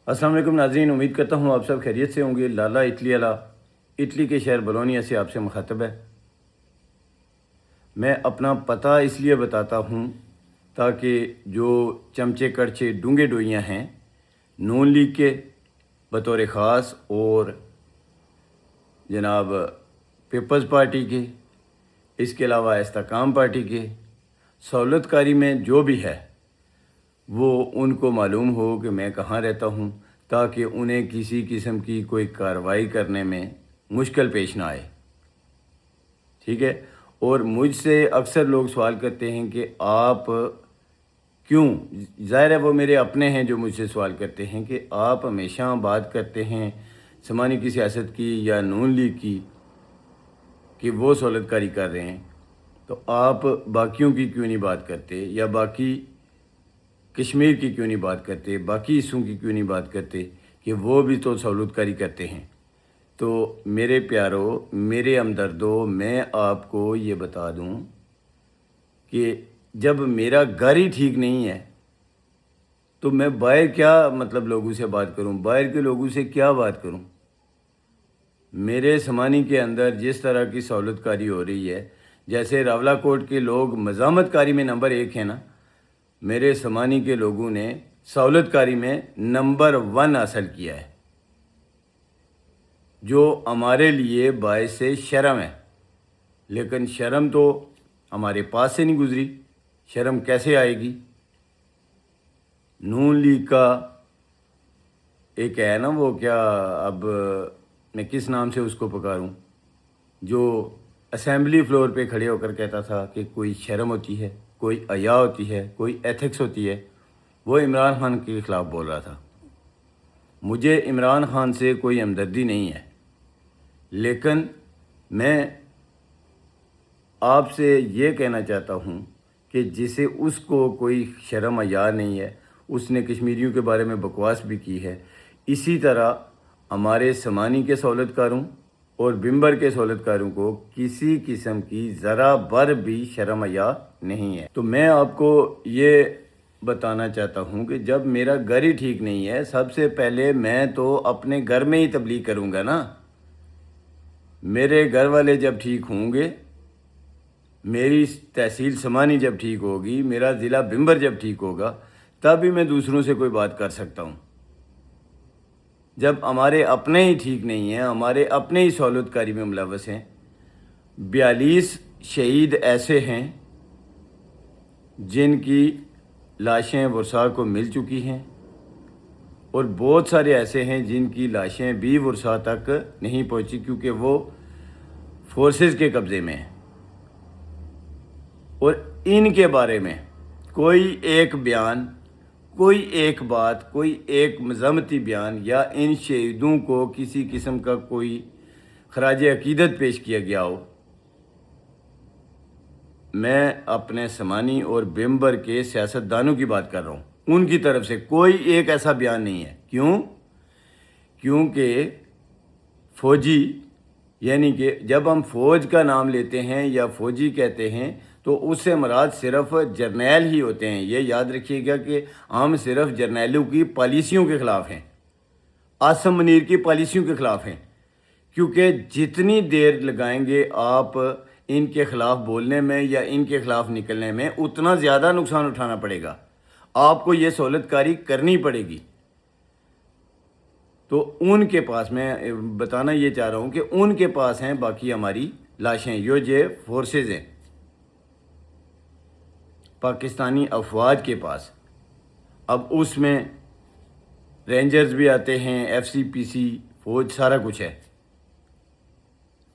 अस्सलाम वालेकुम नाज़रीन, उम्मीद करता हूँ आप सब खैरियत से होंगे। लाला इटली वाला इटली के शहर बोलोनिया से आपसे मुखातब है। मैं अपना पता इसलिए बताता हूँ ताकि जो चमचे कड़चे डूंगे डोइयाँ हैं नून लीग के बतौर ख़ास और जनाब पीपल्स पार्टी के, इसके अलावा इस्तेकाम पार्टी के, सहूलतकारी में जो भी है वो उनको मालूम हो कि मैं कहाँ रहता हूँ, ताकि उन्हें किसी किस्म की कोई कार्रवाई करने में मुश्किल पेश ना आए। ठीक है। और मुझसे अक्सर लोग सवाल करते हैं कि आप क्यों, ज़ाहिर है वो मेरे अपने हैं जो मुझसे सवाल करते हैं कि आप हमेशा बात करते हैं समानी की सियासत की या नून लीग की कि वो सहूलतकारी कर रहे हैं, तो आप बाकियों की क्यों नहीं बात करते, या बाकी कश्मीर की क्यों नहीं बात करते, बाकी हिस्सों की क्यों नहीं बात करते कि वो भी तो सहूलतकारी करते हैं। तो मेरे प्यारों, मेरे हमदर्दों, मैं आपको ये बता दूं कि जब मेरा घर ही ठीक नहीं है तो मैं बाहर क्या मतलब लोगों से बात करूं, बाहर के लोगों से क्या बात करूं। मेरे समानी के अंदर जिस तरह की सहूलतकारी हो रही है, जैसे रावलाकोट के लोग मज़ामतकारी में नंबर 1 हैं ना, मेरे समानी के लोगों ने सहूलतकारी में नंबर 1 हासिल किया है, जो हमारे लिए बायस शर्म है। लेकिन शर्म तो हमारे पास से नहीं गुज़री, शर्म कैसे आएगी। नून लीग का एक है ना, वो क्या, अब मैं किस नाम से उसको पुकारूं, जो असेंबली फ्लोर पे खड़े होकर कहता था कि कोई शर्म होती है, कोई हया होती है, कोई एथिक्स होती है, वो इमरान खान के ख़िलाफ़ बोल रहा था। मुझे इमरान खान से कोई हमदर्दी नहीं है, लेकिन मैं आपसे ये कहना चाहता हूँ कि जिसे उसको कोई शर्म हया नहीं है, उसने कश्मीरियों के बारे में बकवास भी की है। इसी तरह हमारे समानी के सहूलतकारों और बिम्बर के सहूलतकारों को किसी किस्म की ज़रा बर भी शर्म हया नहीं है। तो मैं आपको ये बताना चाहता हूँ कि जब मेरा घर ही ठीक नहीं है, सबसे पहले मैं तो अपने घर में ही तबलीग करूँगा ना। मेरे घर वाले जब ठीक होंगे, मेरी तहसील समानी जब ठीक होगी, मेरा ज़िला बिम्बर जब ठीक होगा, तभी मैं दूसरों से कोई बात कर सकता हूँ। जब हमारे अपने ही ठीक नहीं हैं, हमारे अपने ही सहूलतकारी में मुलव्वस हैं। 42 शहीद ऐसे हैं जिनकी लाशें वर्सा को मिल चुकी हैं, और बहुत सारे ऐसे हैं जिनकी लाशें भी वर्सा तक नहीं पहुंची क्योंकि वो फोर्सेस के कब्ज़े में हैं। और इनके बारे में कोई एक बयान, कोई एक बात, कोई एक मज़म्मती बयान या इन शहीदों को किसी किस्म का कोई खराज अकीदत पेश किया गया हो, मैं अपने समानी और बिम्बर के सियासतदानों की बात कर रहा हूँ, उनकी तरफ से कोई एक ऐसा बयान नहीं है। क्यों? क्योंकि फ़ौजी, यानी कि जब हम फ़ौज का नाम लेते हैं या फ़ौजी कहते हैं तो उससे मुराद सिर्फ जर्नैल ही होते हैं। ये याद रखिएगा कि हम सिर्फ जर्नैलों की पॉलिसियों के ख़िलाफ़ हैं, आसम मुनीर की पॉलिसियों के ख़िलाफ़ हैं, क्योंकि जितनी देर लगाएंगे आप इनके ख़िलाफ़ बोलने में या इनके ख़िलाफ़ निकलने में, उतना ज़्यादा नुकसान उठाना पड़ेगा, आपको ये सहूलतकारी करनी पड़ेगी। तो उनके पास, मैं बताना ये चाह रहा हूँ कि उनके पास हैं बाकी हमारी लाशें, ये फोर्सेस हैं पाकिस्तानी अफवाज के पास। अब उसमें रेंजर्स भी आते हैं, FCPC, फौज, सारा कुछ है।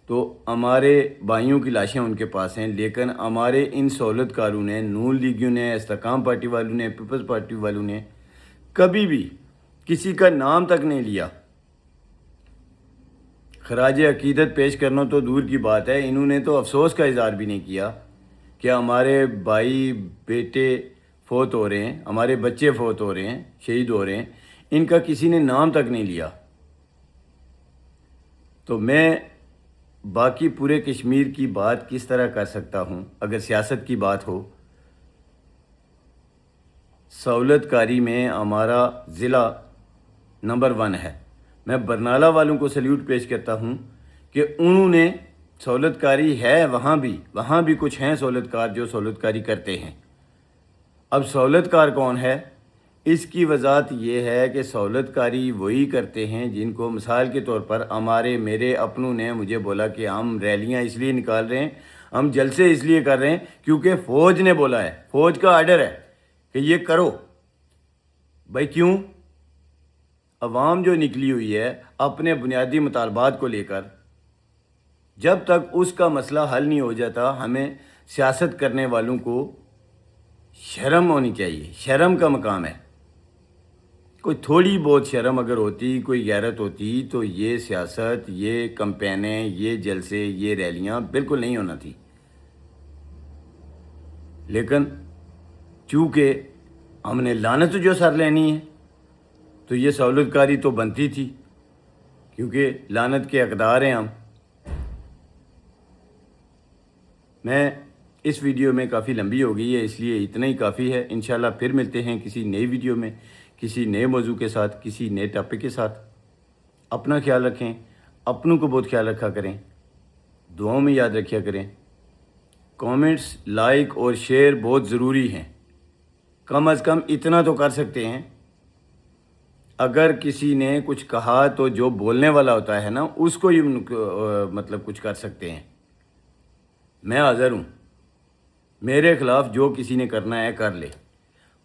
तो हमारे भाइयों की लाशें उनके पास हैं, लेकिन हमारे इन सहूलतकारों ने, नून लीगियों ने, इस्तेकाम पार्टी वालों ने, पीपल्स पार्टी वालों ने कभी भी किसी का नाम तक नहीं लिया। खराज अकीदत पेश करना तो दूर की बात है, इन्होंने तो अफसोस का इज़हार भी नहीं किया कि हमारे भाई बेटे फौत हो रहे हैं, हमारे बच्चे फौत हो रहे हैं, शहीद हो रहे हैं, इनका किसी ने नाम तक नहीं लिया। तो मैं बाकी पूरे कश्मीर की बात किस तरह कर सकता हूँ अगर सियासत की बात हो। सहूलतकारी में हमारा ज़िला نمبر 1 ہے۔ میں برنالہ والوں کو سلیوٹ پیش کرتا ہوں کہ انہوں نے سہولت کاری ہے، وہاں بھی کچھ ہیں سہولت کار جو سہولت کاری کرتے ہیں۔ اب سہولت کار کون ہے؟ اس کی وضاحت یہ ہے کہ سہولت کاری وہی کرتے ہیں جن کو، مثال کے طور پر میرے اپنوں نے مجھے بولا کہ ہم ریلیاں اس لیے نکال رہے ہیں، ہم جلسے اس لیے کر رہے ہیں کیونکہ فوج نے بولا ہے، فوج کا آرڈر ہے کہ یہ کرو۔ بھائی کیوں؟ عوام جو نکلی ہوئی ہے اپنے بنیادی مطالبات کو لے کر، جب تک اس کا مسئلہ حل نہیں ہو جاتا، ہمیں سیاست کرنے والوں کو شرم ہونی چاہیے۔ شرم کا مقام ہے۔ کوئی تھوڑی بہت شرم اگر ہوتی، کوئی غیرت ہوتی تو یہ سیاست، یہ کمپینیں، یہ جلسے، یہ ریلیاں بالکل نہیں ہونا تھی۔ لیکن چونکہ ہم نے لعنت جو سر لینی ہے تو یہ سہولت کاری تو بنتی تھی، کیونکہ لعنت کے حقدار ہیں ہم۔ میں اس ویڈیو میں کافی لمبی ہو گئی ہے، اس لیے اتنا ہی کافی ہے۔ انشاءاللہ پھر ملتے ہیں کسی نئی ویڈیو میں، کسی نئے موضوع کے ساتھ، کسی نئے ٹاپک کے ساتھ۔ اپنا خیال رکھیں، اپنوں کو بہت خیال رکھا کریں، دعاؤں میں یاد رکھیا کریں۔ کامنٹس، لائک اور شیئر بہت ضروری ہیں۔ کم از کم اتنا تو کر سکتے ہیں۔ اگر کسی نے کچھ کہا تو جو بولنے والا ہوتا ہے نا، اس کو ہی مطلب کچھ کر سکتے ہیں۔ میں حاضر ہوں، میرے خلاف جو کسی نے کرنا ہے کر لے۔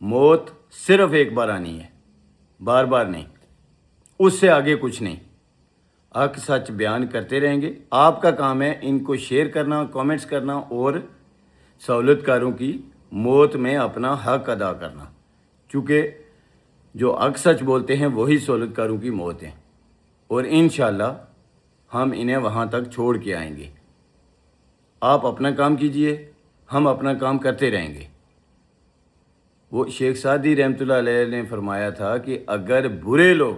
موت صرف ایک بار آنی ہے، بار بار نہیں، اس سے آگے کچھ نہیں۔ حق سچ بیان کرتے رہیں گے۔ آپ کا کام ہے ان کو شیئر کرنا، کامنٹس کرنا اور سہولت کاروں کی موت میں اپنا حق ادا کرنا، چونکہ جو حق سچ بولتے ہیں وہی سہولت کاروں کی موت ہیں، اور انشاءاللہ ہم انہیں وہاں تک چھوڑ کے آئیں گے۔ آپ اپنا کام کیجئے، ہم اپنا کام کرتے رہیں گے۔ وہ شیخ سعدی رحمۃ اللہ علیہ نے فرمایا تھا کہ اگر برے لوگ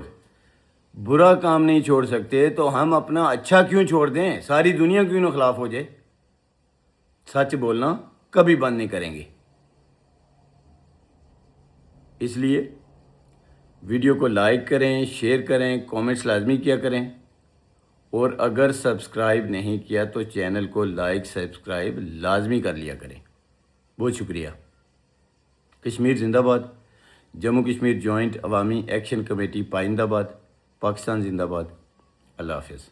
برا کام نہیں چھوڑ سکتے تو ہم اپنا اچھا کیوں چھوڑ دیں؟ ساری دنیا کیوں نہ خلاف ہو جائے؟ سچ بولنا کبھی بند نہیں کریں گے۔ اس لیے ویڈیو کو لائک کریں، شیئر کریں، کامنٹس لازمی کیا کریں، اور اگر سبسکرائب نہیں کیا تو چینل کو لائک، سبسکرائب لازمی کر لیا کریں۔ بہت شکریہ۔ کشمیر زندہ باد۔ جموں کشمیر جوائنٹ عوامی ایکشن کمیٹی پائندہ باد، پاکستان زندہ باد۔ اللہ حافظ۔